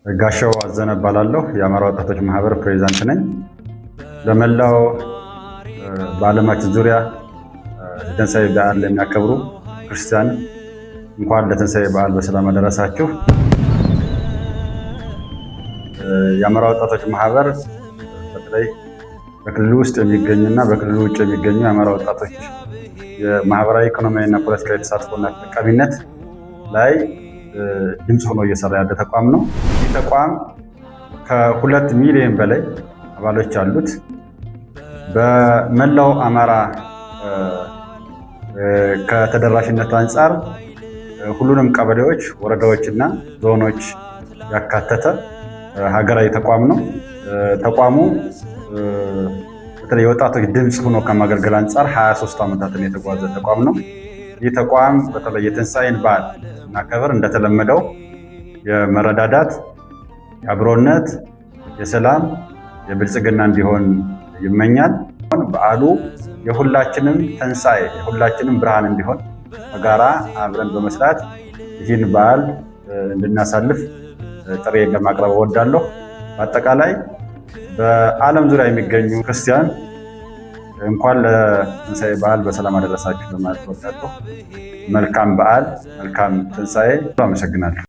ጋሻው አዘነ እባላለሁ። የአማራ ወጣቶች ማህበር ፕሬዝዳንት ነኝ። ለመላው በዓለማችን ዙሪያ የትንሣኤ በዓል ለሚያከብሩ ክርስቲያን እንኳን ለትንሣኤ በዓል በሰላም አደረሳችሁ። የአማራ ወጣቶች ማህበር በተለይ በክልሉ ውስጥ የሚገኙና በክልሉ ውጭ የሚገኙ የአማራ ወጣቶች የማህበራዊ ኢኮኖሚያዊና ፖለቲካዊ ተሳትፎና ተጠቃሚነት ላይ ድምፅ ሆኖ እየሰራ ያለ ተቋም ነው። ይህ ተቋም ከ2 ሚሊዮን በላይ አባሎች አሉት። በመላው አማራ ከተደራሽነት አንጻር ሁሉንም ቀበሌዎች፣ ወረዳዎችና ዞኖች ያካተተ ሀገራዊ ተቋም ነው። ተቋሙ በተለይ የወጣቶች ድምፅ ሆኖ ከማገልገል አንጻር 23 ዓመታትን የተጓዘ ተቋም ነው። ይህ ተቋም በተለይ የትንሣኤን በዓል ስናከብር እንደተለመደው የመረዳዳት፣ የአብሮነት፣ የሰላም፣ የብልጽግና እንዲሆን ይመኛል። በዓሉ የሁላችንም ትንሣኤ የሁላችንም ብርሃን እንዲሆን በጋራ አብረን በመስራት ይህን በዓል እንድናሳልፍ ጥሬን ለማቅረብ እወዳለሁ። በአጠቃላይ በዓለም ዙሪያ የሚገኙ ክርስቲያን እንኳን ለትንሣኤ በዓል በሰላም አደረሳችሁ ለማለት እወዳለሁ። መልካም በዓል፣ መልካም ትንሣኤ። አመሰግናለሁ።